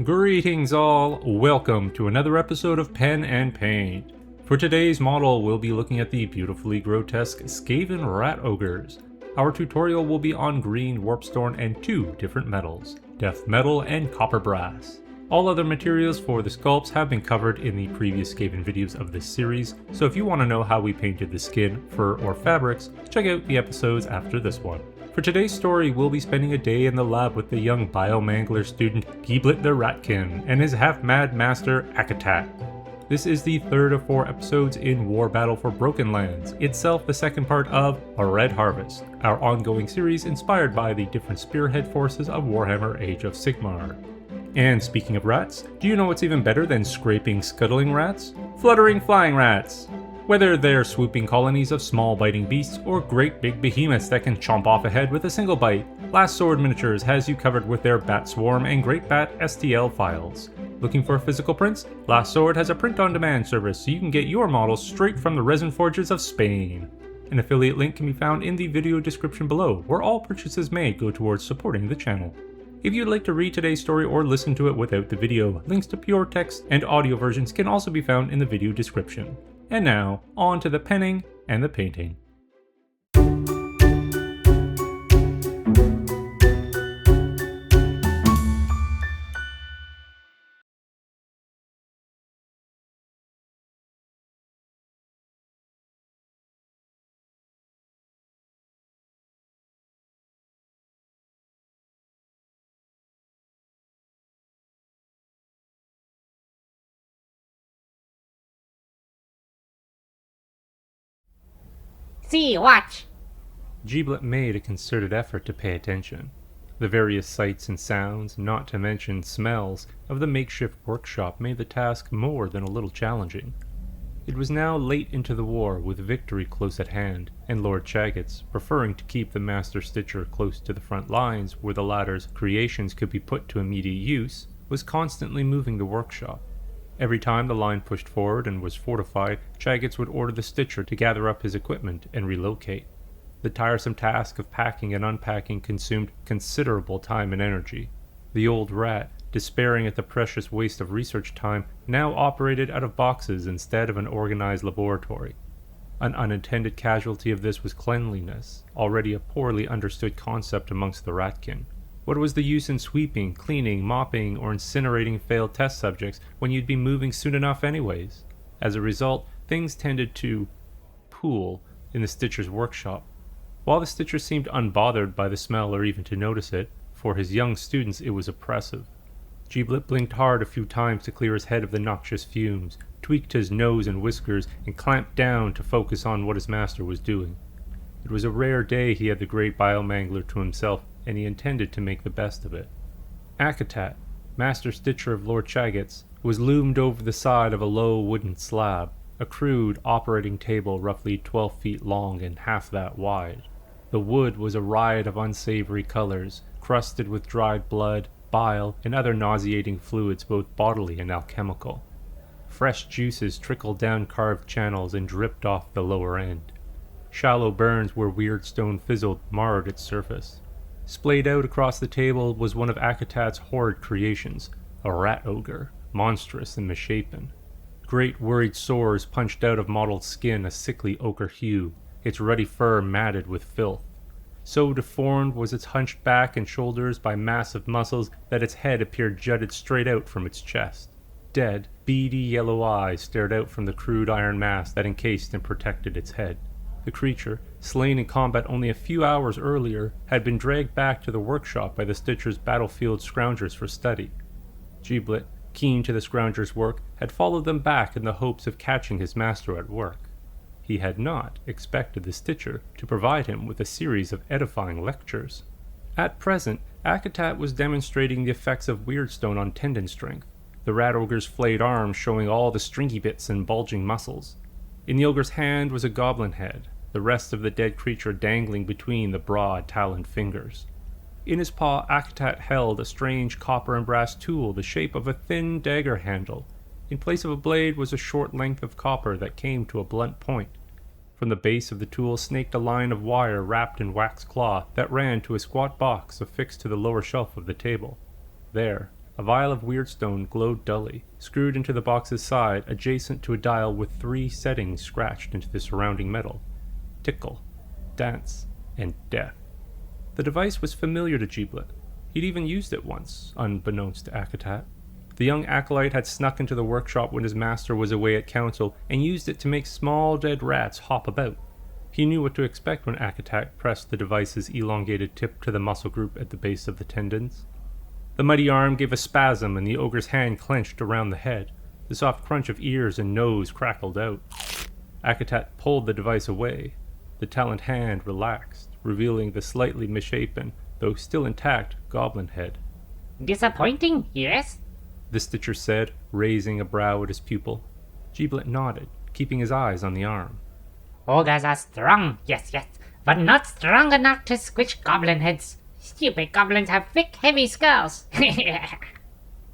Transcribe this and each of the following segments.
Greetings all, welcome to another episode of Pen and Paint. For today's model, we'll be looking at the beautifully grotesque Skaven rat ogres. Our tutorial will be on green Warpstone and two different metals, death metal and copper brass. All other materials for the sculpts have been covered in the previous Skaven videos of this series, so if you want to know how we painted the skin, fur, or fabrics, check out the episodes after this one. For today's story, we'll be spending a day in the lab with the young biomangler student Geeblit the Ratkin and his half-mad master Akatat. This is the third of 4 episodes in War Battle for Broken Lands, itself the second part of A Red Harvest, our ongoing series inspired by the different spearhead forces of Warhammer Age of Sigmar. And speaking of rats, do you know what's even better than scraping scuttling rats? Fluttering flying rats! Whether they're swooping colonies of small biting beasts or great big behemoths that can chomp off a head with a single bite, Last Sword Miniatures has you covered with their Bat Swarm and Great Bat STL files. Looking for physical prints? Last Sword has a print-on-demand service so you can get your models straight from the resin forges of Spain. An affiliate link can be found in the video description below, where all purchases made go towards supporting the channel. If you'd like to read today's story or listen to it without the video, links to pure text and audio versions can also be found in the video description. And now, on to the penning and the painting. See, watch! Geeblit made a concerted effort to pay attention. The various sights and sounds, not to mention smells, of the makeshift workshop made the task more than a little challenging. It was now late into the war, with victory close at hand, and Lord Chagits, preferring to keep the Master Stitcher close to the front lines where the latter's creations could be put to immediate use, was constantly moving the workshop. Every time the line pushed forward and was fortified, Chagits would order the Stitcher to gather up his equipment and relocate. The tiresome task of packing and unpacking consumed considerable time and energy. The old rat, despairing at the precious waste of research time, now operated out of boxes instead of an organized laboratory. An unintended casualty of this was cleanliness, already a poorly understood concept amongst the ratkin. What was the use in sweeping, cleaning, mopping, or incinerating failed test subjects when you'd be moving soon enough anyways? As a result, things tended to pool in the Stitcher's workshop. While the Stitcher seemed unbothered by the smell or even to notice it, for his young students it was oppressive. Geeblit blinked hard a few times to clear his head of the noxious fumes, tweaked his nose and whiskers, and clamped down to focus on what his master was doing. It was a rare day he had the great biomangler to himself, and he intended to make the best of it. Akatat, Master Stitcher of Lord Chagits, was loomed over the side of a low wooden slab, a crude operating table roughly 12 feet long and half that wide. The wood was a riot of unsavory colors, crusted with dried blood, bile, and other nauseating fluids both bodily and alchemical. Fresh juices trickled down carved channels and dripped off the lower end. Shallow burns where weird stone fizzled marred its surface. Splayed out across the table was one of Akatat's horrid creations, a rat ogre, monstrous and misshapen. Great worried sores punched out of mottled skin a sickly ochre hue, its ruddy fur matted with filth. So deformed was its hunched back and shoulders by massive muscles that its head appeared jutted straight out from its chest. Dead, beady yellow eyes stared out from the crude iron mask that encased and protected its head. The creature, slain in combat only a few hours earlier, had been dragged back to the workshop by the Stitcher's battlefield scroungers for study. Geeblit, keen to the scroungers' work, had followed them back in the hopes of catching his master at work. He had not expected the Stitcher to provide him with a series of edifying lectures. At present, Akatat was demonstrating the effects of Weirdstone on tendon strength, the rat ogre's flayed arms showing all the stringy bits and bulging muscles. In the ogre's hand was a goblin head, the rest of the dead creature dangling between the broad taloned fingers. In his paw, Akatat held a strange copper and brass tool the shape of a thin dagger handle. In place of a blade was a short length of copper that came to a blunt point. From the base of the tool snaked a line of wire wrapped in wax cloth that ran to a squat box affixed to the lower shelf of the table. There, A vial of Weirdstone glowed dully, screwed into the box's side adjacent to a dial with 3 settings scratched into the surrounding metal: tickle, dance, and death. The device was familiar to Geeblit. He'd even used it once, unbeknownst to Akatat. The young acolyte had snuck into the workshop when his master was away at council and used it to make small dead rats hop about. He knew what to expect when Akatat pressed the device's elongated tip to the muscle group at the base of the tendons. The mighty arm gave a spasm and the ogre's hand clenched around the head. The soft crunch of ears and nose crackled out. Akatat pulled the device away. The taloned hand relaxed, revealing the slightly misshapen, though still intact, goblin head. Disappointing, yes? The Stitcher said, raising a brow at his pupil. Geeblit nodded, keeping his eyes on the arm. Ogres are strong, yes, but not strong enough to squish goblin heads. Stupid goblins have thick, heavy skulls.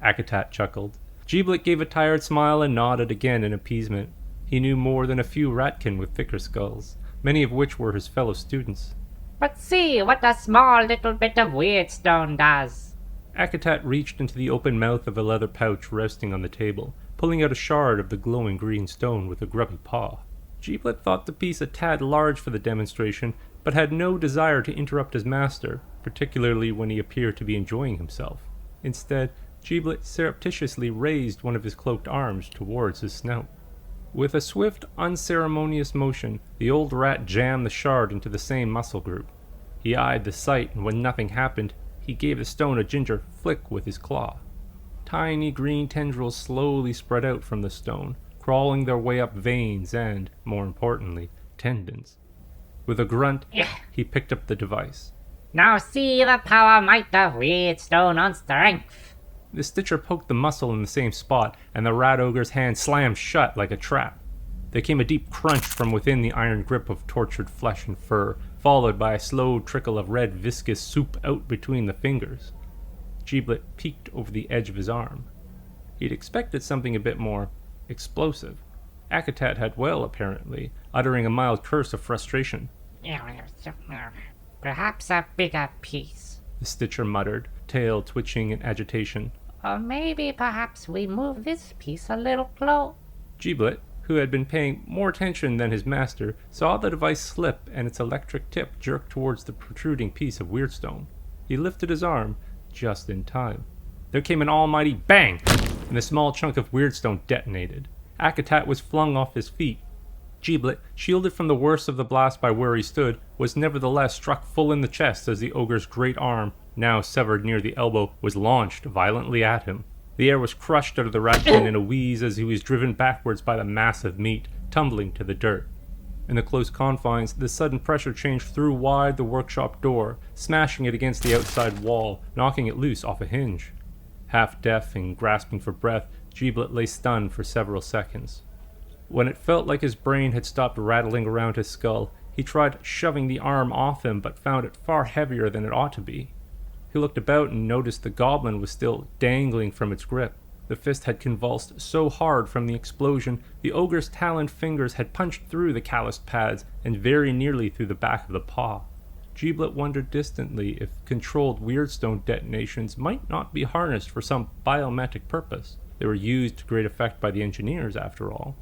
Akatat chuckled. Geeblit gave a tired smile and nodded again in appeasement. He knew more than a few ratkin with thicker skulls, many of which were his fellow students. But see what a small little bit of Weirdstone does. Akatat reached into the open mouth of a leather pouch resting on the table, pulling out a shard of the glowing green stone with a grubby paw. Geeblit thought the piece a tad large for the demonstration, but had no desire to interrupt his master, particularly when he appeared to be enjoying himself. Instead, Geeblit surreptitiously raised one of his cloaked arms towards his snout. With a swift, unceremonious motion, the old rat jammed the shard into the same muscle group. He eyed the sight, and when nothing happened, he gave the stone a ginger flick with his claw. Tiny green tendrils slowly spread out from the stone, crawling their way up veins and, more importantly, tendons. With a grunt, he picked up the device. Now see the power might of Weirdstone on strength. The Stitcher poked the muscle in the same spot, and the rat ogre's hand slammed shut like a trap. There came a deep crunch from within the iron grip of tortured flesh and fur, followed by a slow trickle of red viscous soup out between the fingers. Geeblit peeked over the edge of his arm. He'd expected something a bit more explosive. Akatat had well, apparently, uttering a mild curse of frustration. Perhaps a bigger piece, The Stitcher muttered, tail twitching in agitation. Or maybe perhaps we move this piece a little close. Geeblit, who had been paying more attention than his master, saw the device slip and its electric tip jerk towards the protruding piece of Weirdstone. He lifted his arm just in time. There came an almighty bang, and the small chunk of Weirdstone detonated. Akatat was flung off his feet. Geeblit, shielded from the worst of the blast by where he stood, was nevertheless struck full in the chest as the ogre's great arm, now severed near the elbow, was launched violently at him. The air was crushed out of the ratkin in a wheeze as he was driven backwards by the massive meat, tumbling to the dirt. In the close confines, the sudden pressure change threw wide the workshop door, smashing it against the outside wall, knocking it loose off a hinge. Half deaf and grasping for breath, Geeblit lay stunned for several seconds. When it felt like his brain had stopped rattling around his skull, he tried shoving the arm off him but found it far heavier than it ought to be. He looked about and noticed the goblin was still dangling from its grip. The fist had convulsed so hard from the explosion, the ogre's taloned fingers had punched through the calloused pads and very nearly through the back of the paw. Geeblit wondered distantly if controlled Weirdstone detonations might not be harnessed for some biometric purpose. They were used to great effect by the engineers, after all.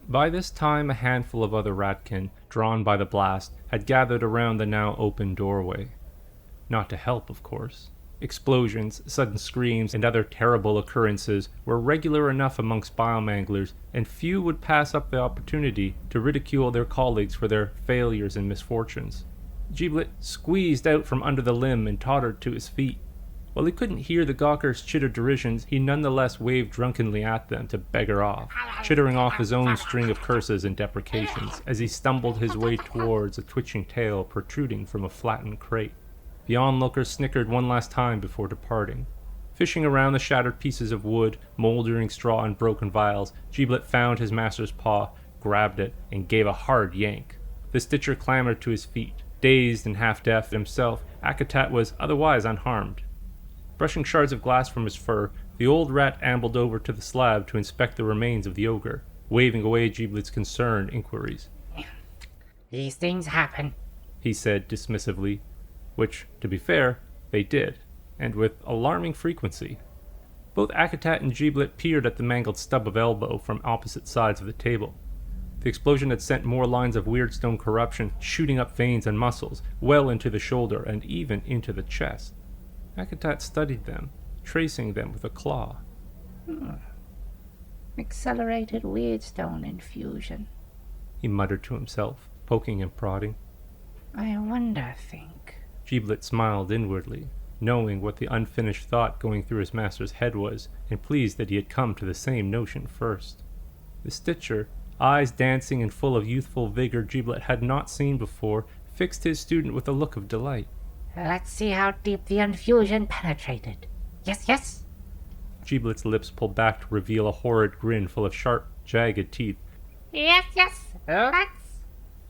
By this time, a handful of other ratkin, drawn by the blast, had gathered around the now open doorway. Not to help, of course. Explosions, sudden screams, and other terrible occurrences were regular enough amongst biomanglers, and few would pass up the opportunity to ridicule their colleagues for their failures and misfortunes. Geeblit squeezed out from under the limb and tottered to his feet. While he couldn't hear the gawkers' chitter derisions, he nonetheless waved drunkenly at them to beggar off, chittering off his own string of curses and deprecations as he stumbled his way towards a twitching tail protruding from a flattened crate. The onlookers snickered one last time before departing. Fishing around the shattered pieces of wood, moldering straw, and broken vials, Geeblit found his master's paw, grabbed it, and gave a hard yank. The Stitcher clambered to his feet. Dazed and half-deaf himself, Akatat was otherwise unharmed. Brushing shards of glass from his fur, the old rat ambled over to the slab to inspect the remains of the ogre, waving away Geeblit's concerned inquiries. These things happen, he said dismissively, which, to be fair, they did, and with alarming frequency. Both Akatat and Geeblit peered at the mangled stub of elbow from opposite sides of the table. The explosion had sent more lines of weirdstone corruption shooting up veins and muscles, well into the shoulder and even into the chest. Akatat studied them, tracing them with a claw. Accelerated weirdstone infusion. He muttered to himself, poking and prodding. I wonder, think. Geeblit smiled inwardly, knowing what the unfinished thought going through his master's head was, and pleased that he had come to the same notion first. The Stitcher, eyes dancing and full of youthful vigor Geeblit had not seen before, fixed his student with a look of delight. Let's see how deep the infusion penetrated. Yes, yes. Geeblit's lips pulled back to reveal a horrid grin full of sharp, jagged teeth. Yes, yes, let's.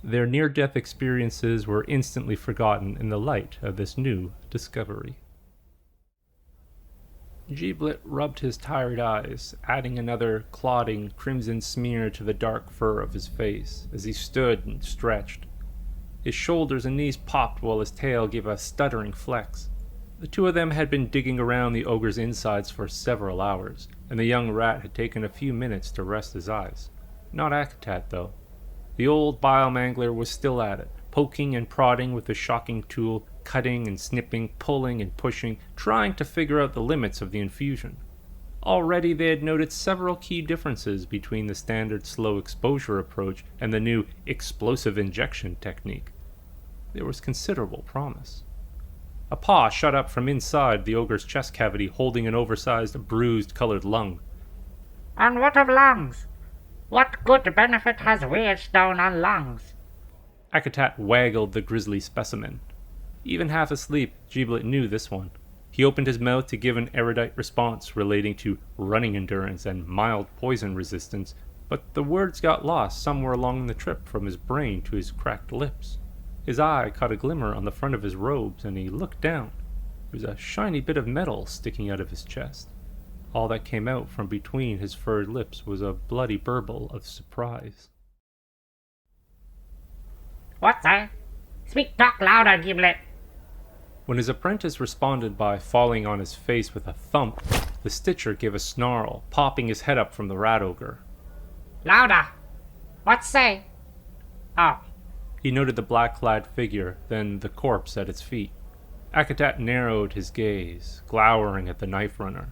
Their near-death experiences were instantly forgotten in the light of this new discovery. Geeblit rubbed his tired eyes, adding another clotting crimson smear to the dark fur of his face as he stood and stretched. His shoulders and knees popped while his tail gave a stuttering flex. The two of them had been digging around the ogre's insides for several hours, and the young rat had taken a few minutes to rest his eyes. Not Akatat, though. The old biomangler was still at it, poking and prodding with the shocking tool, cutting and snipping, pulling and pushing, trying to figure out the limits of the infusion. Already they had noted several key differences between the standard slow exposure approach and the new explosive injection technique. There was considerable promise. A paw shot up from inside the ogre's chest cavity, holding an oversized, bruised-colored lung. And what of lungs? What good benefit has weirdstone on lungs? Akatat waggled the grisly specimen. Even half asleep, Geeblit knew this one. He opened his mouth to give an erudite response relating to running endurance and mild poison resistance, but the words got lost somewhere along the trip from his brain to his cracked lips. His eye caught a glimmer on the front of his robes, and he looked down. There was a shiny bit of metal sticking out of his chest. All that came out from between his furred lips was a bloody burble of surprise. What's that? Speak talk louder, Geeblit. When his apprentice responded by falling on his face with a thump, the Stitcher gave a snarl, popping his head up from the rat ogre. Louder! What say? Oh. He noted the black-clad figure, then the corpse at its feet. Akatat narrowed his gaze, glowering at the knife runner.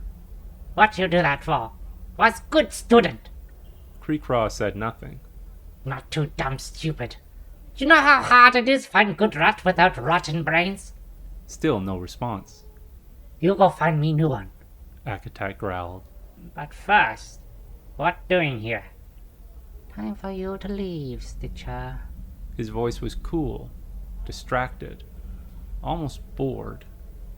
What you do that for? Was good student. Creecraw said nothing. Not too dumb stupid. Do you know how hard it is find good rat without rotten brains? Still no response. You go find me new one. Akatat growled. But first, what doing here? Time for you to leave, Stitcher. His voice was cool, distracted, almost bored.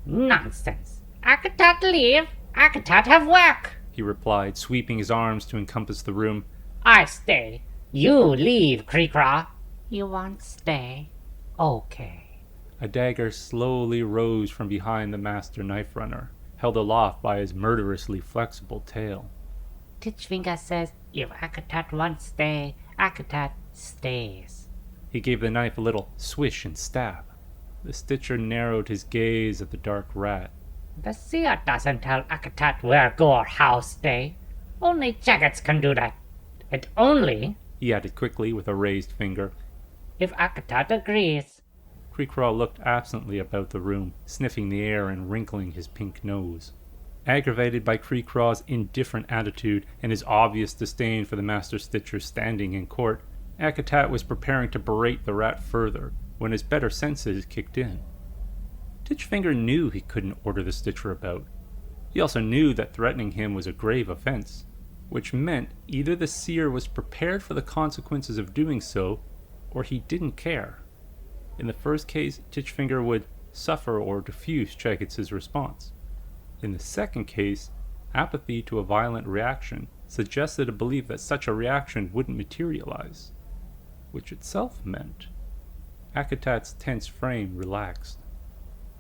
Nonsense. Akatat leave. Akatat have work, he replied, sweeping his arms to encompass the room. I stay. You leave, Creecraw. You want stay? Okay. A dagger slowly rose from behind the master knife runner, held aloft by his murderously flexible tail. Titchfinger says if Akatat wants stay, Akatat stays. He gave the knife a little swish and stab. The Stitcher narrowed his gaze at the dark rat. The seer doesn't tell Akatat where go or how stay. Only Chagits can do that. And only, he added quickly with a raised finger, if Akatat agrees. Creecraw looked absently about the room, sniffing the air and wrinkling his pink nose. Aggravated by Creecraw's indifferent attitude and his obvious disdain for the Master Stitcher's standing in court, Akatat was preparing to berate the rat further when his better senses kicked in. Titchfinger knew he couldn't order the Stitcher about. He also knew that threatening him was a grave offense, which meant either the seer was prepared for the consequences of doing so, or he didn't care. In the first case, Titchfinger would suffer or diffuse Chagits' response. In the second case, apathy to a violent reaction suggested a belief that such a reaction wouldn't materialize, which itself meant Akatat's tense frame relaxed.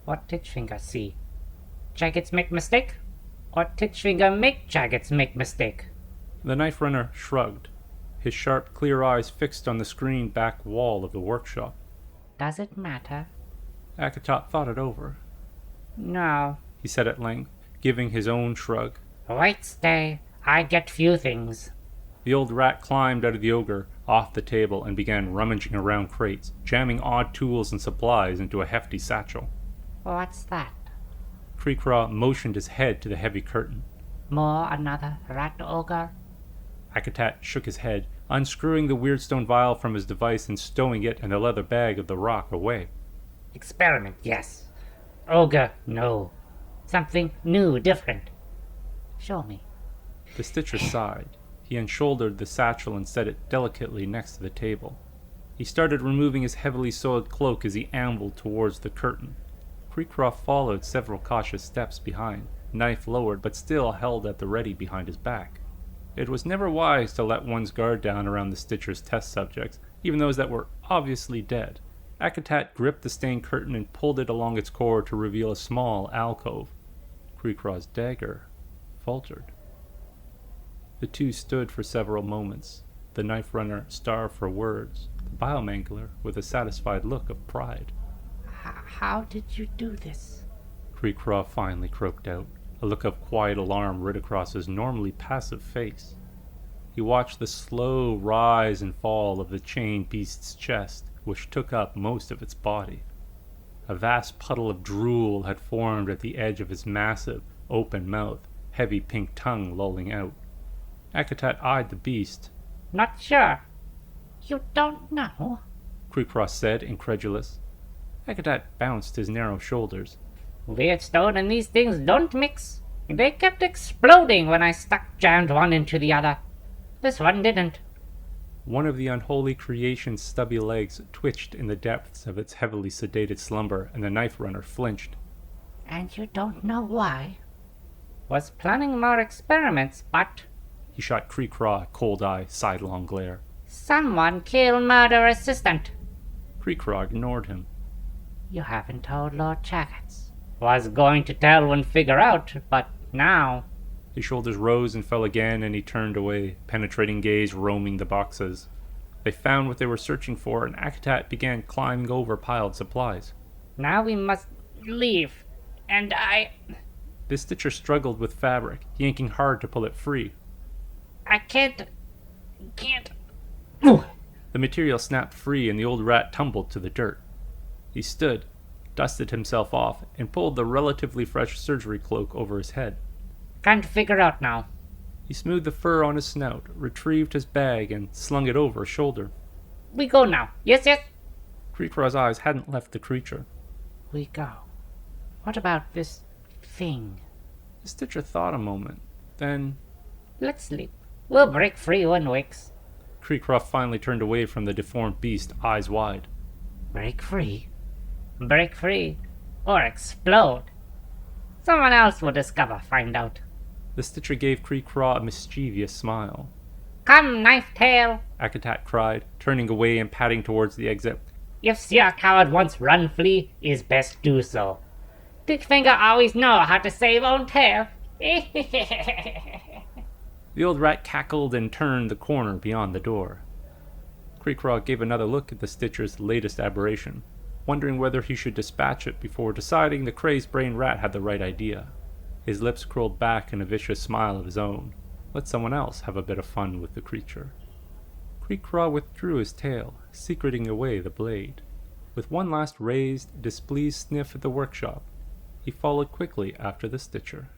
What Titchfinger see? Chagits make mistake? Or Titchfinger make Chagits make mistake? The knife runner shrugged, his sharp, clear eyes fixed on the screened back wall of the workshop. Does it matter? Akatat thought it over. No, He said at length, giving his own shrug. Wait, stay. I get few things. The old rat climbed out of the ogre, off the table, and began rummaging around crates, jamming odd tools and supplies into a hefty satchel. What's that? Creecraw motioned his head to the heavy curtain. More another rat ogre? Akatat shook his head, unscrewing the weirdstone vial from his device and stowing it and the leather bag of the rock away. Experiment, yes. Ogre, no. Something new, different. Show me. The Stitcher sighed. He unshouldered the satchel and set it delicately next to the table. He started removing his heavily soiled cloak as he ambled towards the curtain. Creecraw followed several cautious steps behind, knife lowered but still held at the ready behind his back. It was never wise to let one's guard down around the Stitcher's test subjects, even those that were obviously dead. Akatat gripped the stained curtain and pulled it along its cord to reveal a small alcove. Creecraw's dagger faltered. The two stood for several moments, the knife runner starved for words, the biomangler with a satisfied look of pride. How did you do this? Creecraw finally croaked out, a look of quiet alarm writ across his normally passive face. He watched the slow rise and fall of the chained beast's chest, which took up most of its body. A vast puddle of drool had formed at the edge of his massive, open mouth, heavy pink tongue lolling out. Akatat eyed the beast. Not sure. You don't know? Creecraw said, incredulous. Akatat bounced his narrow shoulders. Weirdstone and these things don't mix. They kept exploding when I jammed one into the other. This one didn't. One of the unholy creation's stubby legs twitched in the depths of its heavily sedated slumber, and the knife runner flinched. And you don't know why? Was planning more experiments, but... He shot Creecraw a cold eye, sidelong glare. Someone killed murder assistant. Creecraw ignored him. You haven't told Lord Chagits. Was going to tell when figure out, but now... His shoulders rose and fell again, and he turned away, penetrating gaze roaming the boxes. They found what they were searching for, and Akatat began climbing over piled supplies. Now we must leave, and I... The Stitcher struggled with fabric, yanking hard to pull it free. I can't... The material snapped free, and the old rat tumbled to the dirt. He stood, dusted himself off, and pulled the relatively fresh surgery cloak over his head. Can't figure out now. He smoothed the fur on his snout, retrieved his bag, and slung it over his shoulder. We go now. Yes, yes. Creecraw's eyes hadn't left the creature. We go. What about this thing? The Stitcher thought a moment. Then... Let's sleep. We'll break free when wakes. Creecraw finally turned away from the deformed beast, eyes wide. Break free? Break free. Or explode. Someone else will discover, find out. The Stitcher gave Creecraw a mischievous smile. Come, Knife Tail! Akatat cried, turning away and padding towards the exit. If Seer Coward wants run flee, is best do so. Titchfinger always know how to save own tail. The old rat cackled and turned the corner beyond the door. Creecraw gave another look at the Stitcher's latest aberration, wondering whether he should dispatch it before deciding the crazed-brained rat had the right idea. His lips curled back in a vicious smile of his own. Let someone else have a bit of fun with the creature. Creecraw withdrew his tail, secreting away the blade. With one last raised, displeased sniff at the workshop, he followed quickly after the Stitcher.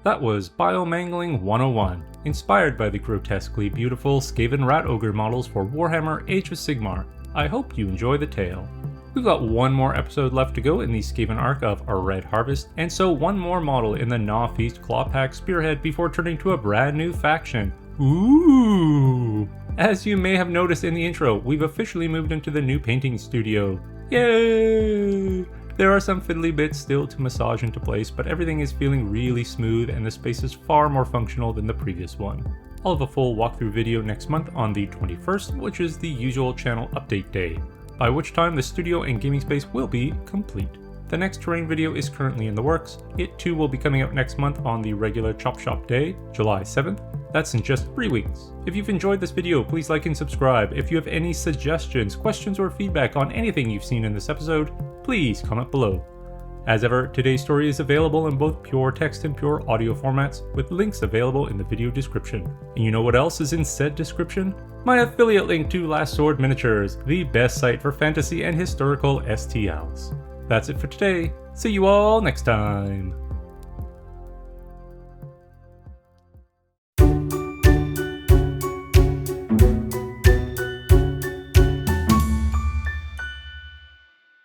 That was Biomangling 101, inspired by the grotesquely beautiful Skaven rat ogre models for Warhammer Age of Sigmar. I hope you enjoy the tale. We've got one more episode left to go in the Skaven arc of A Red Harvest, and so one more model in the Gnaw Feast Clawpack Spearhead before turning to a brand new faction. Ooh! As you may have noticed in the intro, we've officially moved into the new painting studio. Yay! There are some fiddly bits still to massage into place, but everything is feeling really smooth and the space is far more functional than the previous one. I'll have a full walkthrough video next month on the 21st, which is the usual channel update day, by which time the studio and gaming space will be complete. The next terrain video is currently in the works. It too will be coming out next month on the regular Chop Shop day, July 7th. That's in just 3 weeks. If you've enjoyed this video, please like and subscribe. If you have any suggestions, questions, or feedback on anything you've seen in this episode, please comment below. As ever, today's story is available in both pure text and pure audio formats, with links available in the video description. And you know what else is in said description? My affiliate link to Last Sword Miniatures, the best site for fantasy and historical STLs. That's it for today. See you all next time.